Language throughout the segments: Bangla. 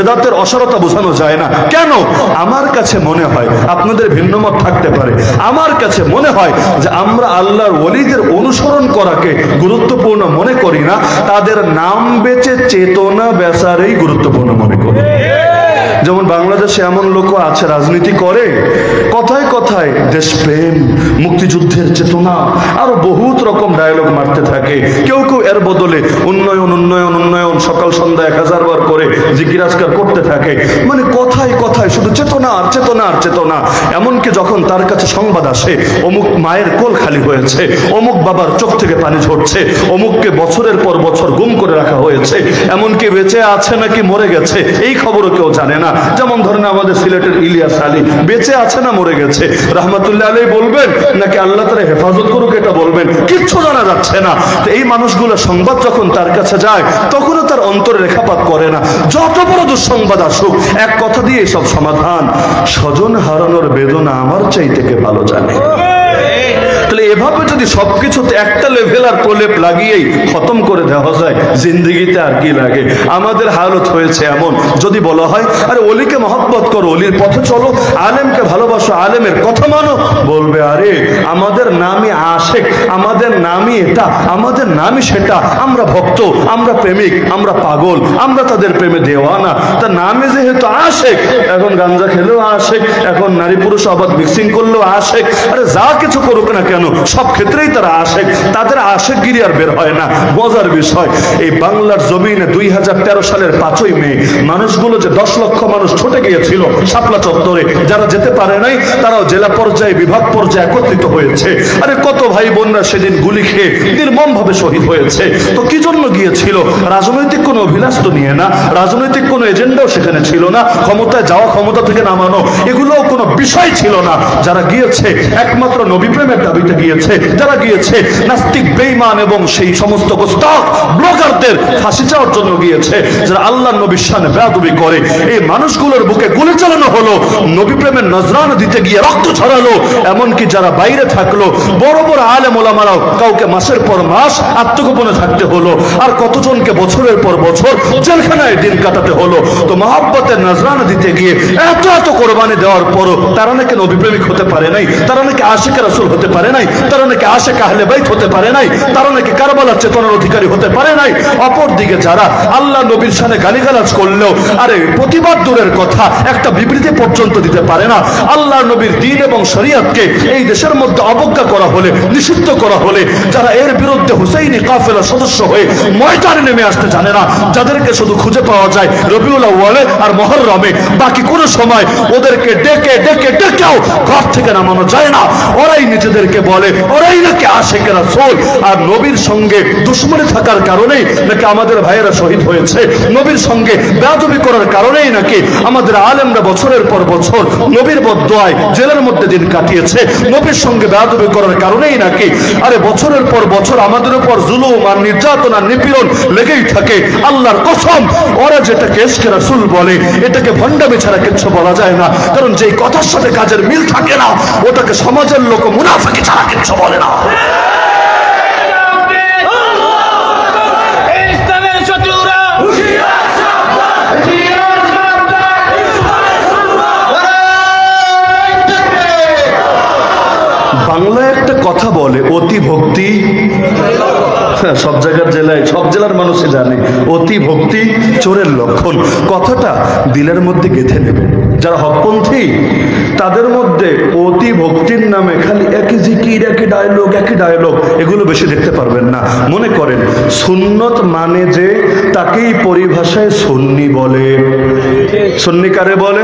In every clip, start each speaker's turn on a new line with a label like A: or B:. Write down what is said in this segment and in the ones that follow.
A: বেদাতের অসারতা বোঝানো যায় না। কেন? আমার কাছে মনে হয়, আপনাদের ভিন্নমত থাকতে পারে, আমার কাছে মনে হয় যে আমরা আল্লাহর ওলিদের অনুসরণ করাকে গুরুত্বপূর্ণ মনে করি না, তাদের নাম বেচে চেতনা বেচারেই গুরুত্বপূর্ণ মনে করি। যেমন বাংলাদেশে এমন লোক আছে রাজনীতি করে, কথায় কথায় দেশপ্রেম, মুক্তিযুদ্ধের চেতনা, আরো বহুত রকম ডায়লগ মারতে থাকে। কেউ কেউ এর বদলে উন্নয়ন উন্নয়ন উন্নয়ন সকাল সন্ধ্যা 1000 বার করে জিকির আজকার করতে থাকে। মানে কথায় কথায় শুধু চেতনা আর চেতনা আর চেতনা। এমনকি যখন তার কাছে সংবাদ আসে অমুক মায়ের কোল খালি হয়েছে, অমুক বাবার চোখ থেকে পানি ঝরছে, অমুককে বছরের পর বছর গুম করে রাখা হয়েছে, এমনকি বেঁচে আছে নাকি মরে গেছে এই খবরও কেউ জানে না। যেমন ধরেন আমাদের সিলেটের ইলিয়াস আলী বেঁচে আছে না মরে গেছে, রহমতুল্লাহ আলাইহি বলবেন নাকি আল্লাহ তাআলা হেফাজত করুক এটা বলবেন, কিচ্ছু জানা যাচ্ছে না। তো এই মানুষগুলো সংবাদ যখন তার কাছে যায় তখনও তার অন্তরে রেখাপাত করে না। যত বড় দুঃসংবাদ আসুক এক কথা দিয়ে সব সমাধান, স্বজন হারানোর বেদনা আমার চাইতে কে ভালো জানে। তাহলে এভাবে যদি সবকিছুতে একটা লেভেল আর প্রলেপ লাগিয়েই খতম করে দেওয়া যায়, জিন্দগিতে আর কি লাগে? আমাদের হালত হয়েছে এমন, যদি বলা হয় আরে অলিকে মহব্বত করো, অলির পথে চলো, আলেমকে ভালোবাসো, আলেমের কথা মানো, বলবে আরে আমাদের নামই আশেক, আমাদের নামই এটা, আমাদের নামই সেটা, আমরা ভক্ত, আমরা প্রেমিক, আমরা পাগল, আমরা তাদের প্রেমে দেওয়ানা। তার নামে যেহেতু আশেক, এখন গাঞ্জা খেলেও আশেক, এখন নারী পুরুষ অবাধ মিক্সিং করলেও আশেক, আরে যা কিছু করুক না কেন সব ক্ষেত্রেই তারা আশেক, তাদের আশেকগিরি আর বের হয় না। মজার বিষয়, এই বাংলার জমিনে 2013 সালের 5ই মে মানুষগুলো যে 10 লক্ষ মানুষ ছুটে গিয়েছিল শাপলা চত্বরে, যারা যেতে পারে নাই তারাও জেলা পর্যায়ে বিভাগ পর্যায়ে একত্রিত হয়েছে। আরে কত ভাই বোনরা সেদিন গুলি খেয়ে নির্মম ভাবে শহীদ হয়েছে। তো কি জন্য গিয়েছিল? রাজনৈতিক কোনো অভিলাষ তো নিয়ে না, রাজনৈতিক কোনো এজেন্ডাও সেখানে ছিল না, ক্ষমতায় যাওয়া ক্ষমতা থেকে নামানো এগুলোও কোনো বিষয় ছিল না। যারা গিয়েছে একমাত্র নবী প্রেমের দাবিতে গিয়েছে, যারা গিয়েছে নাস্তিক বেঈমান এবং সেই সমস্ত গোস্তাখ ব্লগারদের ফাঁসি চাওয়ার জন্য গিয়েছে, যারা আল্লাহর নবীর শানে বেয়াদবি করে। এই মানুষগুলোর বুকে গুলি চালানো হলো, নবী প্রেমের নজরানা দিতে গিয়ে রক্ত ঝরালো। এমনকি যারা বাইরে থাকলো বড় বড় আলেম ওলামারাও, কাউকে মাসের পর মাস আত্মগোপনে থাকতে হলো, আর কতজনকে বছরের পর বছর জেলখানায় দিন কাটাতে হলো। তো মহব্বতের নজরানা দিতে গিয়ে এত এত কোরবানি দেওয়ার পরও তারা নাকি নবী প্রেমিক হতে পারে নাই, তারা নাকি আশিক রাসূল হতে পারে নাই, তারা নাকি আশিক আহলে বাইত হতে পারে নাই, তারা নাকি কারবালার চেতনার অধিকারী হতে পারে নাই। অপরদিকে যারা আল্লাহ নবীর শানে গালিগালাজ করলেও আরে প্রতিবাদ দূরের কথা একটা বিবৃতি পর্যন্ত দিতে পারে না। আল্লাহ নবীর দ্বীন এবং শরীয়তকে এই দেশের মধ্যে অবজ্ঞা করা হলে, নিষিদ্ধ করা হলে, যারা এর বিরুদ্ধে হুসাইনি কাফেলার সদস্য হয়ে ময়দানে নেমে আসতে জানে না, যাদেরকে শুধু খুঁজে পাওয়া যায় রবিউল আউয়ালে আর মুহররমে, বাকি কোন সময় ওদেরকে ডেকে ডেকে ডেকেও ঘর থেকে নামানো যায় না। ওরাই নিজেদেরকে বলে ওরাই নাকি আশিক রাসূল, আর নবীর সঙ্গে দুশমনি থাকার কারণেই নাকি আমাদের ভাইয়েরা শহীদ হয়েছে, নবীর সঙ্গে বেয়াদবি করার কারণেই নাকি আমাদের আলেমরা বছরের পর বছর নবীর বদদোয়ায় জেলের মধ্যে দিন কাটিয়েছে, নবীর সঙ্গে বেয়াদবি করার কারণেই নাকি আরে বছরের পর বছর আমাদের উপর জুলুম আর নির্যাতন আর নিপীড়ন লেগেই থাকে। আল্লাহর কসম, ওরা যেটাকে ইশকে রাসূল বলে এটাকে ভণ্ডামি ছাড়া কিছু বলা যায় না, কারণ যেই কথার সাথে কাজের মিল থাকে না ওটাকে সমাজের লোক মুনাফিকি ছাড়া কিছু বলে না। বাংলায় একটা কথা বলে, অতি ভক্তি, সব জায়গার জেলায় সব জেলার মানুষই জানে অতি ভক্তি চোরের লক্ষণ। কথাটা দিলের মধ্যে গেঁথে নেবে। যারা হকপন্থী তাদের মধ্যে অতি ভক্তির নামে খালি একই জিকির, একই ডায়লগ এগুলো বেশি দেখতে পারবেন না। মনে করেন সুন্নত মানে যে তাকেই পরিভাষায় সুন্নি বলে। সুন্নি কারে বলে?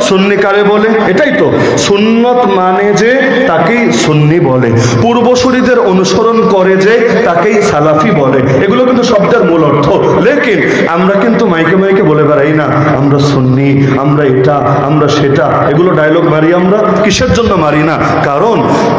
A: সুন্নি কারে বলে? এটাই তো সুন্নত মানে যে তাকেই সুন্নি বলে। পূর্বসূরীদের অনুসরণ করে যে তাকেই সালাফি বলে। এগুলো কিন্তু শব্দের মূল অর্থ। লেকিন আমরা কিন্তু মাইকে মাইকে বলে বেড়াই না আমরা সুন্নি, আমরা এটা, আমরা সেটা, এগুলো ডায়লগ মারি। আমরা কিসের জন্য মারি না? কারণ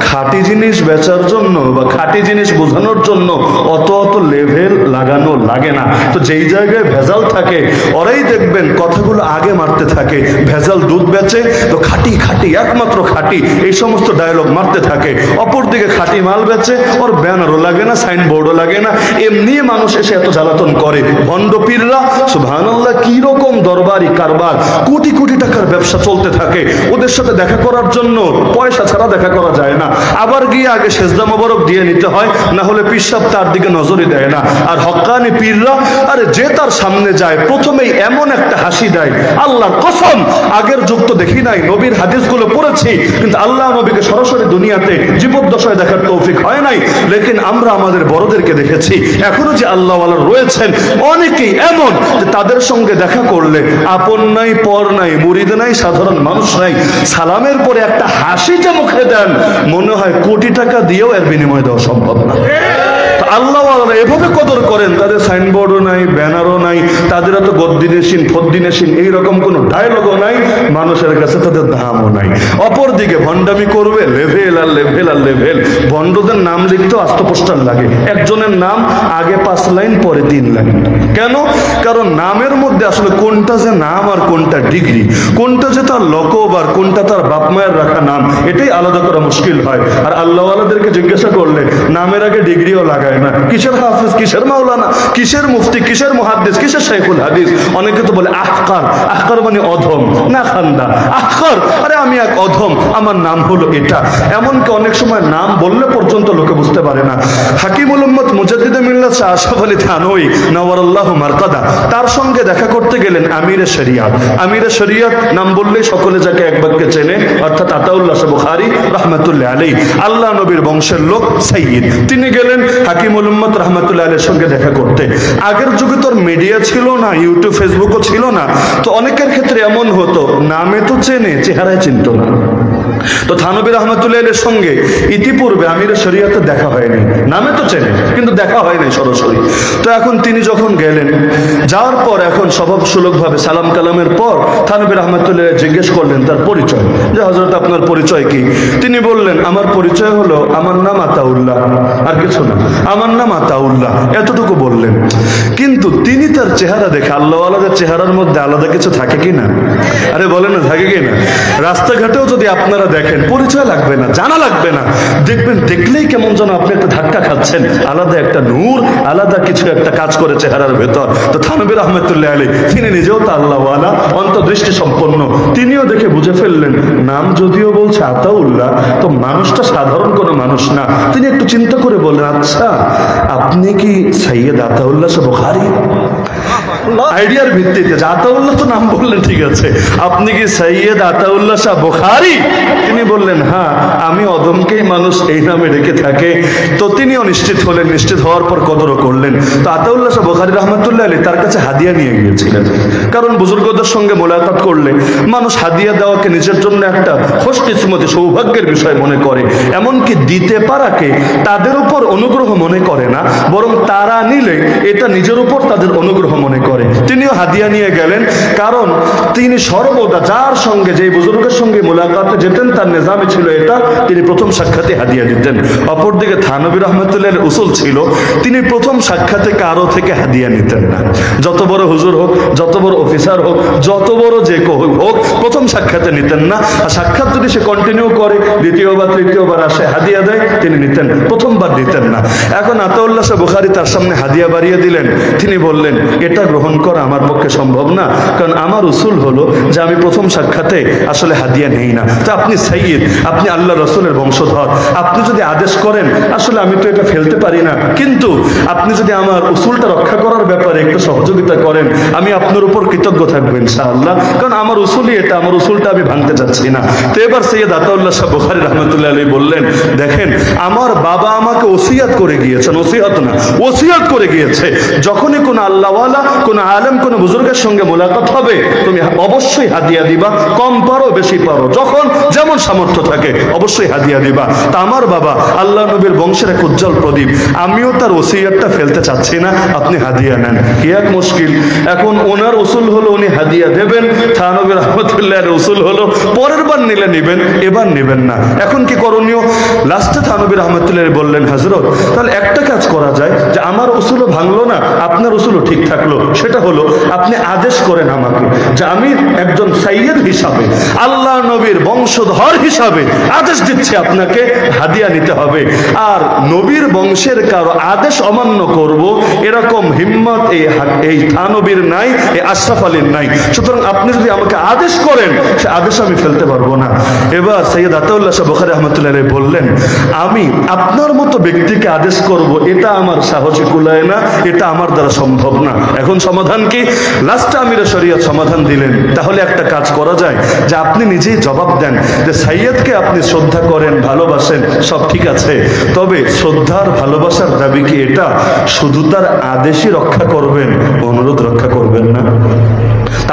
A: খাঁটি জিনিস বেচার জন্য বা খাঁটি জিনিস বোঝানোর জন্য অত অত লেভেল লাগানো লাগে না। তো যেই জায়গায় ভেজাল থাকে ওরাই দেখবেন কথাগুলো আগে মারতে থাকে। ভেজাল দুধ বেচে তো খাঁটি খাঁটি একমাত্র খাঁটি এই সমস্ত ডায়লগ মারতে থাকে। অপরদিকে খাঁটি মাল বেচে ওর ব্যানারও লাগে না, সাইনবোর্ডও লাগে লাগে না, এমনি মানুষ এসে এত জ্বালাতন করে। ভণ্ড পীররা সুবহানাল্লাহ কি রকম দরবার বুখারী, কারবার, কোটি কোটি টাকার ব্যবসা চলতে থাকে। ওদের সাথে দেখা করার জন্য পয়সা ছাড়া দেখা করা যায় না। আবার গিয়ে আগে সেজদা মোবারক দিয়ে নিতে হয়, না হলে পীর সাহেব তার দিকে নজরই দেয় না। আর হক্কানি পীররা আরে যে তার সামনে যায় প্রথমেই এমন একটা হাসি দেয়, আল্লাহর কসম আগের যুগ তো দেখি নাই, নবীর হাদিসগুলো পড়েছি, কিন্তু আল্লাহ নবীকে সরাসরি দুনিয়াতে জীবদ্দশায় দেখার তৌফিক হয় নাই। লেকিন আমরা আমাদের বড়দেরকে দেখেছি, এখনো যে আল্লাহওয়ালা রয়েছেন অনেকেই এমন যে তাদের সঙ্গে দেখা করলে আপন নাই, পর নাই, মুরিদ নাই, সাধারণ মানুষ নাই, সালামের পরে একটা হাসি যে মুখে দেন, মনে হয় কোটি টাকা দিয়েও এর বিনিময় দেওয়া সম্ভব না। আল্লাহ এভাবে কদর করেন, তাদের সাইনবোর্ডও নাই, ব্যানারও নাই, তাদের এত গদ্দিনেশিন ফদ্দিনেশিন এইরকম কোনো ডায়লগও নাই, মানুষের কাছে তাদের দামও নাই। অপরদিকে ভণ্ডামি করবে, লেভেল আর লেভেল আর লেভেল। ভণ্ডদের নাম লিখতেও আস্ত পোস্টার লাগে, একজনের নাম আগে 5 লাইন পরে 3 লাইন। কেন? কারণ নামের মধ্যে আসলে কোনটা যে নাম আর কোনটা ডিগ্রি, কোনটা যে তার লকব আর কোনটা তার বাপ মায়ের রাখা নাম, এটাই আলাদা করা মুশকিল হয়। আর আল্লাহওয়ালাদেরকে জিজ্ঞাসা করলে নামের আগে ডিগ্রিও লাগায় না, কিসের হাফিজ, কিসের মাওলানা, কিসের মুফতি, কিসের মুহাদ্দিস, কিসের শাইখুল হাদিস। অনেকে তো বলে আহকার, আহকার মানে অধম না খান্দা, আহকার, আরে আমি এক অধম, আমার নাম হলো এটা। এমনকি অনেক সময় নাম বললে পর্যন্ত লোকে বুঝতে পারে না। হাকিমুল উম্মত মুজাদ্দিদে মিল্লাত শাহ আশরাফ আলী থানভী নওয়ারাল্লাহু মারকাদা, তার সঙ্গে দেখা করতে গেলেন আমিরে শরিয়াত। আমিরে শরিয়াত নাম বললেই সকলে যাকে এক বাক্যে চেনে, অর্থাৎ আতাউল্লাহ শাহ বুখারী রাহমাতুল্লাহ আলাইহি, আল্লাহ নবীর বংশের লোক, সাইয়্যিদ। তিনি গেলেন হাকিমুল উম্মত রাহমাতুল্লাহ আলাইহির সঙ্গে দেখা করতে। আগের যুগে তো মিডিয়া ছিল না, ইউটিউব ফেসবুকও ছিল না, তো অনেকের ক্ষেত্রে এমন হতো নামে তো চেনে, চেহারায় চিনতো না। তো থানভী রাহমাতুল্লাহ আলাইহির সঙ্গে ইতিপূর্বে আমিরে শরিয়াতে দেখা হয়নি, নামে তো চেনে কিন্তু দেখা হয় নাই সরাসরি। তো এখন তিনি যখন গেলেন, যাওয়ার পর এখন স্বভাবসুলভভাবে সালাম কালামের পর থানভী রাহমাতুল্লাহ জিজ্ঞেস করলেন তার পরিচয়, যে হযরত আপনার পরিচয় কি? তিনি বললেন আমার পরিচয় হলো আমার নাম আতাউল্লাহ, আর কিছু না, আমার নাম আতাউল্লাহ, এতটুকু বললেন। কিন্তু তিনি তার চেহারা দেখে, আল্লাহওয়ালাদের চেহারার মধ্যে আলাদা কিছু থাকে কি না? আরে বলেন না, থাকে কি না? রাস্তাঘাটেও যদি আপনারা দেখেন, পরিচয় লাগবে না, জানা লাগবে না, দেখবেন দেখলেই কেমন যেন আপনি একটা ধাক্কা খাচ্ছেন, আলাদা একটা নূর, আলাদা কিছু একটা কাজ করে চেহারার ভেতর। তো থানভী রাহমাতুল্লাহ আলাইহি তিনি নিজেও তো আল্লাহওয়ালা, অন্তর্দৃষ্টি সম্পন্ন, তিনিও দেখে বুঝে ফেললেন নাম যদিও বলছে আতাউল্লাহ, তো মানুষটা সাধারণ কোনো মানুষ না। তিনি একটু চিন্তা করে বললেন, আচ্ছা আপনি কি সৈয়দ আতাউল্লাহ শাহ বুখারী? আইডিয়ার ভিত্তিতে আতাউল্লাহ তো নাম বললেন, ঠিক আছে, আপনি কি সৈয়দ আতাউল্লাহ শাহ বুখারী? তিনি বললেন হ্যাঁ, আমি অদমকেই মানুষ এই নামে ডেকে থাকে। তো তিনিও নিশ্চিত হলেন, নিশ্চিত হওয়ার পর কদরও করলেন। তো আতাউল্লাহ শাহ বুখারী রাহমাতুল্লাহ আলাইহি তার কাছে হাদিয়া নিয়ে গিয়েছিলেন, কারণ বুজুর্গদের সঙ্গে মোলাকাত করলে মানুষ হাদিয়া দেওয়াকে নিজের জন্য একটা খুশকিসমতি, সৌভাগ্যের বিষয় মনে করে। এমনকি দিতে পারাকে তাদের উপর অনুগ্রহ মনে করে না, বরং তারা নিলে এটা নিজের উপর তাদের অনুগ্রহ মনে করে। তিনিও হাদিয়া নিয়ে গেলেন, কারণ তিনি সর্বদা যার সঙ্গে, যে বুজুর্গের সঙ্গে মোলাকাতে যেতেন, তার নিজামে ছিল এটা, তিনি প্রথম সাক্ষাতে হাদিয়া দিতেন। অপরদিকে থানভী রাহমাতুল্লাহর উসুল ছিল তিনি প্রথম সাক্ষাতে কারো থেকে হাদিয়া নিতেন না। যত বড় হুজুর হোক, যত বড় অফিসার হোক, যত বড় যে হোক, প্রথম সাক্ষাতে নিতেন না। আর সাক্ষাৎ যদি সে কন্টিনিউ করে, দ্বিতীয়বার তৃতীয়বার আসে হাদিয়া দেয়, তিনি নিতেন, প্রথমবার দিতেন না। এখন আতাউল্লাহ শাহ বুখারী তার সামনে হাদিয়া বাড়িয়ে দিলেন। তিনি বললেন এটা গ্রহণ করা আমার পক্ষে সম্ভব না, কারণ আমার উসুল হলো যে আমি প্রথম সাক্ষাতে আসলে হাদিয়া নেই না। তো আপনি সাইয়্যিদ, আপনি আল্লাহ রসুলের বংশধর, আপনি যদি আদেশ করেন, আসলে আমি তো এটা ফেলতে পারি না, কিন্তু আপনি যদি আমার উসুলটা রক্ষা করার ব্যাপারে একটু সহযোগিতা করেন, আমি আপনার উপর কৃতজ্ঞ থাকবো ইনশাআল্লাহ, কারণ আমার উসুলই এটা, আমার উসুলটা আমি ভাঙতে চাচ্ছি না। তো এবার সৈয়দ আতাউল্লাহ শাহ বুখারী রাহমাতুল্লাহ আলাইহি বললেন, দেখেন আমার বাবা আমাকে ওসিয়াত করে গিয়েছেন, ওসিয়াত না, ওসিয়াত করে গিয়েছে, যখনই কোনো আল্লাহওয়ালা, কোনো আলেম, কোনো বুজুর্গের সঙ্গে মোলাকাত হবে, তুমি অবশ্যই হাদিয়া দিবা, কম পারো বেশি পারো, যখন যেমন সামর্থ্য থাকে অবশ্যই হাদিয়া দিবা। তা আমার বাবা আল্লাহ নবীর বংশের এক উজ্জ্বল প্রদীপ, আমিও তার ওসিয়াতটা ফেলতে চাচ্ছি না, আপনি হাদিয়া নেন। কি এক মুশকিল! এখন ওনার উসুল হলো উনি হাদিয়া দেবেন, থানভী রাহমাতুল্লাহর উসুল হলো পরের বার নিলে নিবেন, এবার নেবেন না। এখন কি করণীয়? লাস্টে থানভী রাহমাতুল্লাহ বললেন, হযরত তাহলে একটা কাজ করা যায়, যে আমার উসুলও ভাঙলো না, আপনার উসুলও ঠিক থাকলো, সেটা হলো আপনি আদেশ করেন আমাকে যে আমি একজন সাইয়্যিদ হিসাবে, আল্লাহ নবীর বংশধর হিসাবে আদেশ দিচ্ছি আপনাকে হাদিয়া নিতে হবে। আর নবীর বংশের কারো আদেশ অমান্য করব এরকম হিম্মত এই থানবীর নাই, এই আশরাফ আলীর নাই। সুতরাং আপনি যদি আমাকে আদেশ করেন সে আদেশ আমি ফেলতে পারবো না। এবার সৈয়দ আতাউল্লাহ শাহ বুখারী রাহমাতুল্লাহ আলাইহি বললেন, আমি আপনার মতো ব্যক্তিকে আদেশ করব এটা আমার সাহসে কুলায় না, এটা আমার দ্বারা সম্ভব না। এখন সমাধান কি? লাস্টে আমিরে শরীয়ত সমাধান দিলেন, তাহলে একটা কাজ করা যায় যে আপনি নিজেই জবাব দেন যে সাইয়্যিদকে আপনি শ্রদ্ধা করেন, ভালোবাসেন, সব ঠিক আছে, তবে শ্রদ্ধার ভালোবাসার দাবি কি এটা শুধু তার আদেশই রক্ষা করবেন, অনুরোধ রক্ষা করবেন না?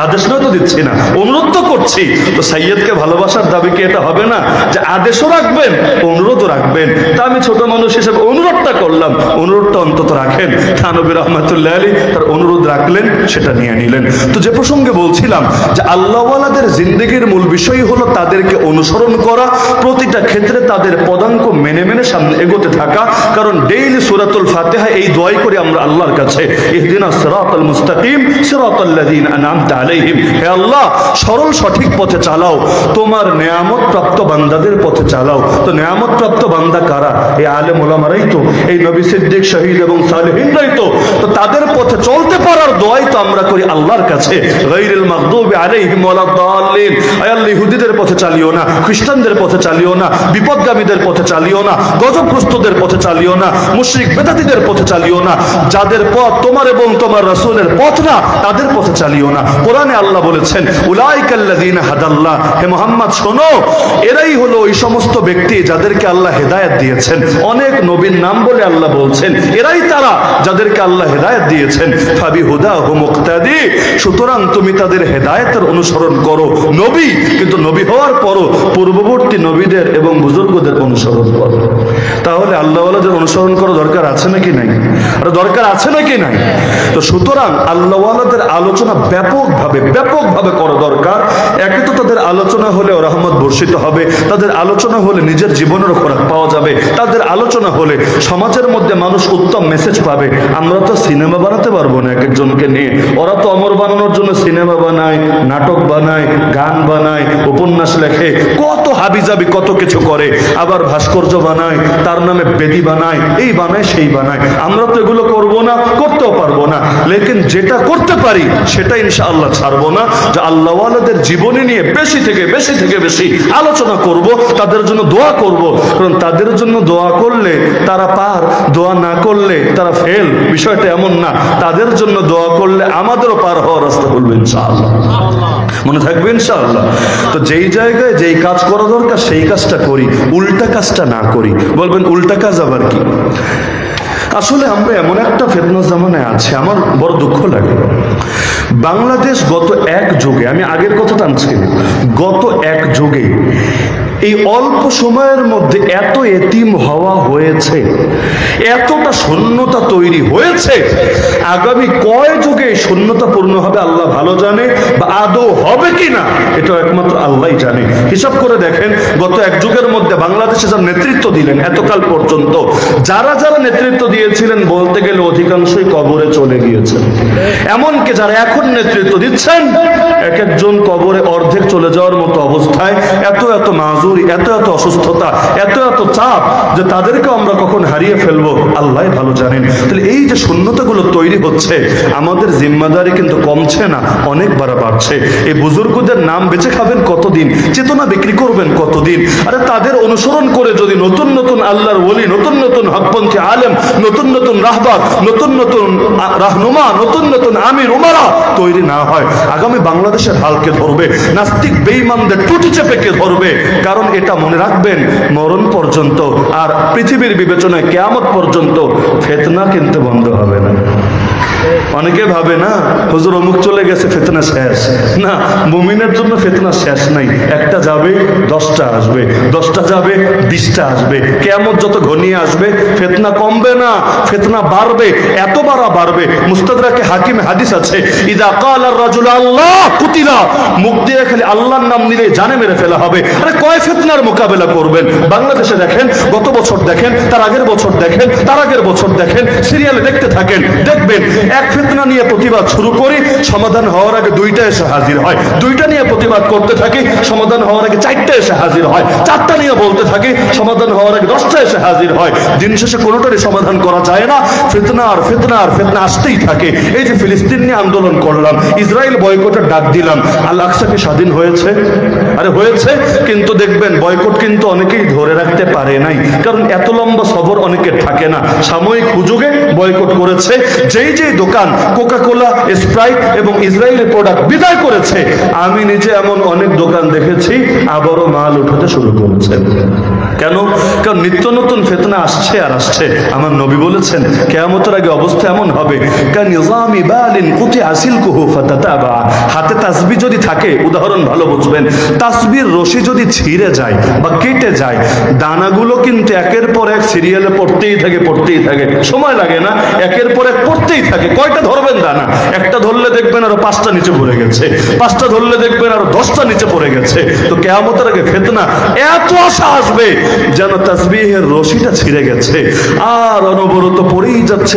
A: আদেশ নয় তো দিচ্ছি না, অনুরোধ তো করছি, তো সাইয়্যিদকে ভালোবাসার দাবি কি এটা হবে না যে আদেশও রাখবেন অনুরোধও রাখবেন? তা আমি ছোট মানুষ হিসেবে অনুরোধটা করলাম, অনুরোধটা অন্তত রাখেন। থানবী রাহমাতুল্লাহ আলাইহি তার অনুরোধ রাখলেন, সেটা নিয়ে নিলেন। তো যে প্রসঙ্গে বলছিলাম যে আল্লাহওয়ালাদের জিন্দেগির মূল বিষয় হলো তাদেরকে অনুসরণ করা, প্রতিটা ক্ষেত্রে তাদের পদাঙ্ক মেনে মেনে সামনে এগোতে থাকা। কারণ ডেইলি সূরাতুল ফাতিহা এই দোয়াই করি আমরা আল্লাহর কাছে, ইহদিনাস সিরাতাল মুস্তাকিম সিরাতাল্লাযীনা আনআমতা আলাইহিম, হে আল্লাহ সরল সঠিক পথে চালাও, তোমার নেয়ামত প্রাপ্ত বান্দাদের পথে চালাও। তো নেয়ামত প্রাপ্ত বান্দা কারা? এই আলেম ওলামারাই তো, এই নবী সিদ্দিক শহীদ এবং সালেহিনরাই তো। তো তাদের পথে চলতে পারার দোয়াই তো আমরা করি আল্লাহর কাছে, গায়রিল মাগদুবি আলাইহিম ওয়ালাদ-দাল্লিন। আয় আল্লাহ ইহুদিদের পথে চালিও না, খ্রিস্টানদের পথে চালিও না, বিপদগামীদের পথে চালিও না, গজবগ্রস্তদের পথে চালিও না, মুশরিক বেদাতীদের পথে চালিও না। যাদের পথ তোমার এবং তোমার রাসূলের পথ না তাদের পথে চালিও না। কোরআনে আল্লাহ বলেছেন উলাইকাল্লাযীনা হাদাল্লাহ, হে মুহাম্মদ শোনো, এরাই হলো ওই সমস্ত ব্যক্তি যাদেরকে আল্লাহ হেদায়েত দিয়েছেন। অনেক নবীর নাম বলে আল্লাহ বলছেন এরাই তারা যাদেরকে আল্লাহ হেদায়েত দিয়েছেন। ফাবিহুদাহু মুক্তাদি, সুতরাং তুমি তাদের হেদায়েতের অনুসরণ করো। নবী, কিন্তু নবী হওয়ার পরও পূর্ববর্তী নবীদের এবং বুজুর্গদের অনুসরণ করো। তাহলে আল্লাহওয়ালাদের অনুসরণ করা দরকার আছে নাকি নাই? আর দরকার আছে নাকি নাই? তো সুতরাং আল্লাহওয়ালাদের আলোচনা ব্যাপকভাবে করা দরকার। একে তো তাদের আলোচনা হলে রহমত বর্ষিত হবে, তাদের আলোচনা হলে নিজের জীবনেরও খোরাক পাওয়া যাবে, তাদের আলোচনা হলে সমাজের মধ্যে মানুষ উত্তম মেসেজ পাবে। আমরা তো সিনেমা বানাতে পারবো না এক একজনকে নিয়ে, ওরা তো অমর বানানোর জন্য সিনেমা বানায়, নাটক বানায়, গান বানায়, উপন্যাস লেখে, কত হাবিজাবি কত কিছু করে, আবার ভাস্কর্য বানায়, তার নামে বেদি বানায়, এই বানায় সেই বানায়। আমরা তো এগুলো করবো না, করতেও পারবো না, লেকিন যেটা করতে পারি সেটা ইনশাআল্লাহ ছাড়বো না। যে আল্লাহওয়ালাদের জীবনী নিয়ে বেশি থেকে বেশি আলোচনা করব, তাদের জন্য দোয়া করব। কারণ তাদের জন্য দোয়া করলে তারা পার, দোয়া না করলে তারা ফেল, বিষয়টা এমন না। তাদের জন্য দোয়া করলে আমাদেরও পার হওয়ার রাস্তা খুলবে ইনশাআল্লাহ, মনে থাকবে ইনশাআল্লাহ। তো যেই জায়গায় যেই কাজ করা দরকার সেই কাজটা করি, উল্টা কাজটা না করি। বলবেন উল্টা কাজ আবার কি? আসলে আমরা এমন একটা ফিতনা জামানায় আছি, আমার বড় দুঃখ লাগে। বাংলাদেশ গত এক যুগে, আমি আগের কথা টানছি, গত এক যুগে এই অল্প সময়ের মধ্যে এত এতিম হওয়া হয়েছে, এতটা শূন্যতা তৈরি হয়েছে, আগামী কয় যুগে এই শূন্যতা পূর্ণ হবে আল্লাহ ভালো জানে, বা আদৌ হবে কিনা এটা একমাত্র আল্লাহই জানে। হিসাব করে দেখেন, গত এক যুগের মধ্যে বাংলাদেশে যারা নেতৃত্ব দিলেন এতকাল পর্যন্ত, যারা নেতৃত্ব দিয়েছিলেন বলতে গেলে অধিকাংশই কবরে চলে গিয়েছেন। এমনকি যারা এখন নেতৃত্ব দিচ্ছেন এক একজন কবরে অর্ধেক চলে যাওয়ার মতো অবস্থায়, এত মাজুরি, এত অসুস্থতা, এত চাপ যে তাদেরকে আমরা কখন হারিয়ে ফেলবো আল্লাহ ভালো জানেন। তাহলে এই যে শূন্যতাগুলো তৈরি হচ্ছে, আমাদের জিম্মাদারি কিন্তু কমছে না, অনেক বাড়ছে। এই বুজুর্গদের নাম বেঁচে খাবেন কতদিন, চেতনা বিক্রি করবেন কতদিন? আরে তাদের অনুসরণ করে যদি নতুন আল্লাহর ওলি, নতুন হকপন্থী আলেম, নতুন রাহবার, নতুন রাহনুমা, নতুন আমির উমারা তৈরি না হয়, আগামী বাংলাদেশের হালকে ধরবে, নাস্তিক বেঈমানদের টুটি চেপে কে ধরবে? কারণ এটা মনে রাখবেন, মরণ পর্যন্ত আর পৃথিবীর বিবেচনায় কিয়ামত পর্যন্ত ফিতনা কিন্তু বন্ধ হবে না। অনেকে ভাবে না হুজুর অমুক চলে গেছে ফিতনা শেষ। না, মুমিনের জন্য ফিতনা শেষ নাই। একটা যাবে 10টা আসবে, 10টা যাবে 20টা আসবে। কিয়ামত যত ঘনিয়ে আসবে ফিতনা কমবে না, ফিতনা বাড়বে, এত বাড়বে। মুস্তাদরাকে হাকিমে হাদিস আছে, ইদা ক্বালা আর-রাজুলু আল্লাহ কুতিলা, মুখ দিয়ে খালি আল্লাহর নাম নিলে জানে মেরে ফেলা হবে। আরে কয় ফিতনার মোকাবেলা করবেন? বাংলাদেশে দেখেন, গত বছর দেখেন, তার আগের বছর দেখেন, তার আগের বছর দেখেন, সিরিয়ালে দেখতে থাকেন, দেখবেন এক ফিতনা নিয়ে প্রতিবাদ শুরু করি, সমাধান হওয়ার আগে দুইটা এসে হাজির হয়, দুইটা নিয়ে প্রতিবাদ করতে থাকি, সমাধান হওয়ার আগে চারটা এসে হাজির হয়, চারটা নিয়ে বলতে থাকি, সমাধান হওয়ার আগে 10টা এসে হাজির হয়। দিন শেষে কোনোটারই সমাধান করা যায় না, ফিতনা আর ফিতনা আর ফিতনা আসতেই থাকে। এই যে ফিলিস্তিন নিয়ে আন্দোলন করলাম, ইসরায়েল বয়কটের ডাক দিলাম, আল আকসা কি স্বাধীন হয়েছে? আরে হয়েছে, কিন্তু দেখবেন বয়কট কিন্তু অনেকেই ধরে রাখতে পারে নাই, কারণ এত লম্বা সবর অনেকের থাকে না। সাময়িক সুযোগে বয়কট করেছে। যেই যেই দোকান কোকা কোলা, স্প্রাইট এবং ইসরায়েলের প্রোডাক্ট বিদায় করেছে, আমি নিজে এমন অনেক দোকান দেখেছি আবারও মাল উঠাতে শুরু করেছে। কেন? কারণ নিত্য নতুন ফিতনা আসছে আর আসছে। আমার নবী বলেছেন কিয়ামতের আগে অবস্থা এমন হবে, কানিজামি বালিন কুতি আসিলকুহু ফাতাতাবা। হাতে তাসবিহ যদি থাকে, উদাহরণ ভালো বুঝবেন, তাসবির রশি যদি ছিঁড়ে যায় বা কেটে যায়, দানাগুলো কিন্তু একের পর এক সিরিয়ালে পড়তেই থাকে, সময় লাগে না, একের পর এক পড়তেই থাকে। কয়টা ধরবেন দানা? একটা ধরলে দেখবেন আরো 5টা নিচে পড়ে গেছে, 5টা ধরলে দেখবেন আরো 10টা নিচে পড়ে গেছে। তো কিয়ামতের আগে ফিতনা এত আশা আসবে যেন তাসবিহের রশিটা ছিঁড়ে গেছে, আর অনবরত পড়েই যাচ্ছে।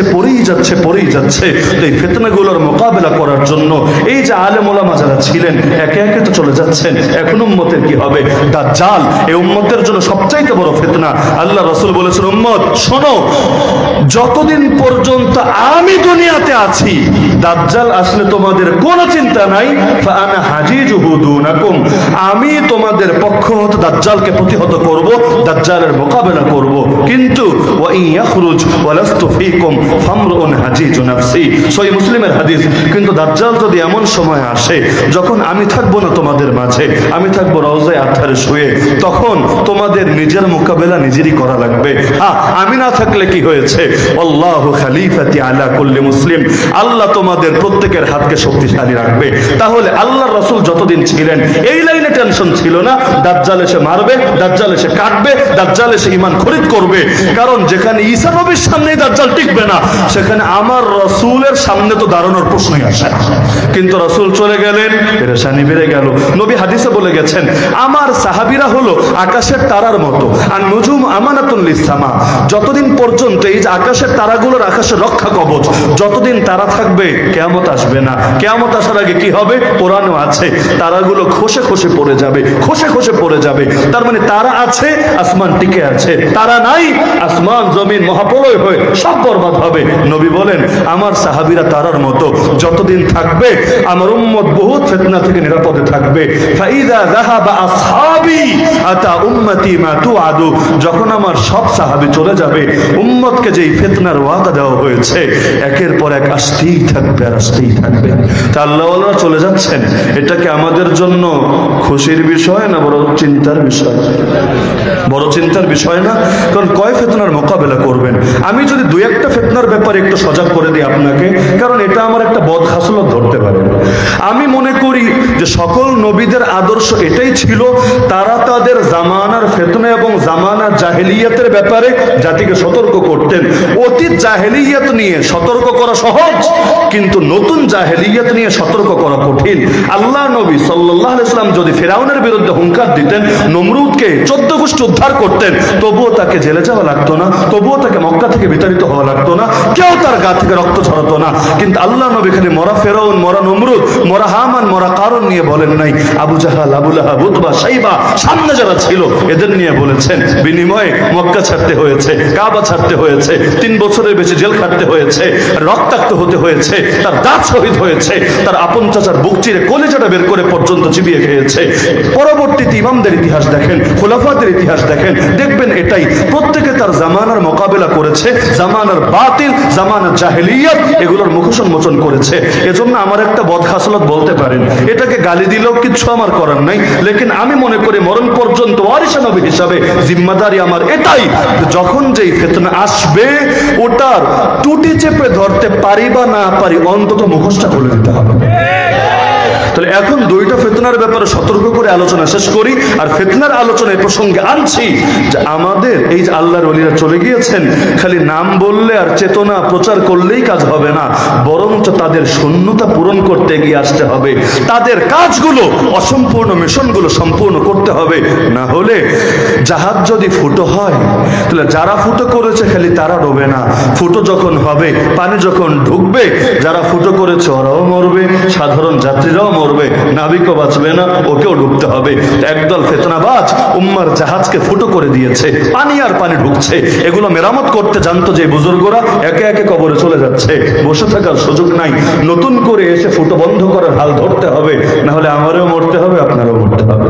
A: তো এই ফিতনাগুলোর মোকাবেলা করার জন্য এই যে আলেম ওলামা যারা ছিলেন, একে একে তো চলে যাচ্ছেন। এখন উম্মতের কি হবে? দাজ্জাল এই উম্মতের জন্য সবচাইতে বড় ফিতনা। আল্লাহ রাসূল বলেছেন, উম্মত শোনো, যতদিন পর্যন্ত আমি দুনিয়াতে আছি, দাজ্জাল আসলে তোমাদের কোনো চিন্তা নাই। ফাআনা হাজিজুহু দুনাকুম, আমি তোমাদের পক্ষ হতে দাজ্জালকে প্রতিহত করব, দাজ্জালের মোকাবেলা করব। কিন্তু ওয়া ইন ইয়াখরুজ ওয়ালাস্তু ফীকুম ফামরুন হাজিজু নাফসি, সহিহ মুসলিমের হাদিস। কিন্তু দাজ্জাল যদি এমন সময় আসে যখন আমি থাকবো না তোমাদের মাঝে, আমি থাকবো রওজায়ে আতহারে শুয়ে, তখন তোমাদের নিজের মোকাবেলা নিজেরই করা লাগবে। আমি না থাকলে কি হয়েছে? আল্লাহু খলিফাতি আলা কুল্লি মুসলিম, আল্লাহ তোমাদের প্রত্যেকের হাতকে শক্তিশালী রাখবে। তাহলে আল্লাহর রাসূল যতদিন ছিলেন এই লাইনে টেনশন ছিল না, দাজ্জাল এসে মারবে, দাজ্জাল এসে কাটবে, দাজ্জাল এসে ঈমান খরিদ করবে। কারণ যেখানে ঈসা নবীর সামনে দাজ্জাল টিকবে না, সেখানে আমার রাসূলের সামনে তো দাঁড়ানোর প্রশ্নই আসে না। কিন্তু রাসূল চলে গেলেন, পেরেশানি বেড়ে গেল। নবী হাদিসে বলে গেছেন, আমার সাহাবীরা হলো আকাশের তারার মতো, আর নুজুম আমানাতুন লিস-সামা। যতদিন পর্যন্ত এই যে আকাশের তারাগুলোর আকাশের রক্ষা কবচ, যতদিন তারা থাকবে কিয়ামত আসবে না। কিয়ামত আসার আগে কি হবে? কোরআনও আছে, তারাগুলো খসে খসে পড়ে যাবে। তার মানে তারা আছে, আসমান টিকে আছে, তারা নাই, আসমান জমিন মহাপ্রলয় হয়ে সব বরবাদ হবে। নবী বলেন, আমার সাহাবীরা তারার মতো, যতদিন থাকবে আমার উম্মত বহুত ফিতনা থেকে নিরাপদে থাকবে। ফাইদা যাহাবা আসহাবি আতা উম্মতি মা তুআদু, যখন আমার সব সাহাবী চলে যাবে, উম্মতকে যেই ফিতনার ওয়াদা দেওয়া হয়েছে একের পর এক আসতেই থাকবে। তা আল্লাহ ওয়ালা চলে যাচ্ছেন, এটা কি আমাদের জন্য খুশির বিষয় না বড় চিন্তার বিষয়? বড় চিন্তার বিষয় না? কারণ কয় ফিতনার মোকাবেলা করবেন? আমি যদি দুই একটা ফিতনার ব্যাপারে একটু সজাগ করে দিই আপনাকে, কারণ এটা আমার একটা বদ খাসলত ধরতে পারে। আমি মনে করি যে সকল নবীদের আদর্শ এটাই ছিল, তারা তাদের জামানার ফিতনা এবং জামানার জাহেলিয়াতের ব্যাপারে জাতিকে সতর্ক করতেন। অতীত জাহেলিয়াত নিয়ে সতর্ক করা সহজ, কিন্তু নতুন জাহেলিয়াত নিয়ে সতর্ক করা কঠিন। আল্লাহ নবী সাল্লাল্লাহু আলাইহি ওয়াসাল্লাম যদি ফিরাউনের বিরুদ্ধে হুঙ্কার দিতেন, নমরুদকে 14 গোষ্ঠী উদ্ধার করতেন, তবুও তাকে জেলে যাওয়া লাগতো না, তবুও তাকে মক্কা থেকে বিতাড়িত হওয়া লাগতো না, কেউ তার গা থেকে রক্ত ঝরাতো না। কিন্তু আল্লাহ নবী খালি মরা ফেরাউন, মরা নমরুদ, মরা হামান, মরা কারণ নিয়ে বলেন নাই। আবু জাহাল, আবু লাহাব, উতবা, শাইবা, সামনে যারা ছিল এদের নিয়ে বলেছেন। বিনিময়ে মক্কা ছাড়তে হয়েছে, কাবা ছাড়তে হয়েছে, 3 বছরের বেশি জেল খাটতে হয়েছে, রক্তাক্ত হতে হয়েছে, তার দাঁত শহীদ হয়েছে, তার আপন চাচার বুক চিরে কলিজাটা বের করে পর্যন্ত চিবিয়ে খেয়েছে। পরবর্তীতে ইমামদের ইতিহাস দেখেন, খোলাফাদের ইতিহাস দেখেন, দেখবেন এটাই, প্রত্যেকে তার জামানার মোকাবেলা করেছে, জামানার বাতিল, জামানার জাহেলিয়াত এগুলোর মুখোন্মোচন করেছে। এজন্য আমার একটা বদখাসলত বলতে পারেন, এটাকে গালি দিলেও কিছু আমার করার নাই, লেকিন আমি মনে করি মরণ পর্যন্ত ওয়ারিসা নবী হিসাবে জিম্মাদারি আমার এটাই, যখন যেই ফিতনা আসবে ওটার টুটি চেপে ধরতে পারি বা না পারি, অন্তত মুখোশটা খুলে দিতে হবে। তাহলে এখন দুইটা ফিতনার ব্যাপারে সতর্ক করে আলোচনা শেষ করি। আর ফিতনার আলোচনা এই প্রসঙ্গে আনছি যে আমাদের এই যে আল্লাহর ওলিরা চলে গিয়েছেন, খালি নাম বললে আর চেতনা প্রচার করলেই কাজ হবে না, বরঞ্চ তাদের শূন্যতা পূরণ করতে এগিয়ে আসতে হবে। তাদের কাজগুলো, অসম্পূর্ণ মিশনগুলো সম্পূর্ণ করতে হবে। না হলে জাহাজ যদি ফুটো হয়, তাহলে যারা ফুটো করেছে খালি তারা ডোবে না, ফুটো যখন হবে, পানি যখন ঢুকবে, যারা ফুটো করেছে ওরাও মরবে, সাধারণ যাত্রীরাও মরবে, নাবিকও বাঁচবে না, ওকেও ডুবতে হবে। একদল ফিতনাবাজ উম্মার জাহাজকে ফুটো করে দিয়েছে, পানি আর পানি ঢুকছে। এগুলো মেরামত করতে জানতো যে বুজুর্গরা, একে একে কবরে চলে যাচ্ছে, বসে থাকার সুযোগ নাই, নতুন করে এসে ফুটো বন্ধ করার হাল ধরতে হবে, না হলে আমারও মরতে হবে, আপনারও মরতে হবে।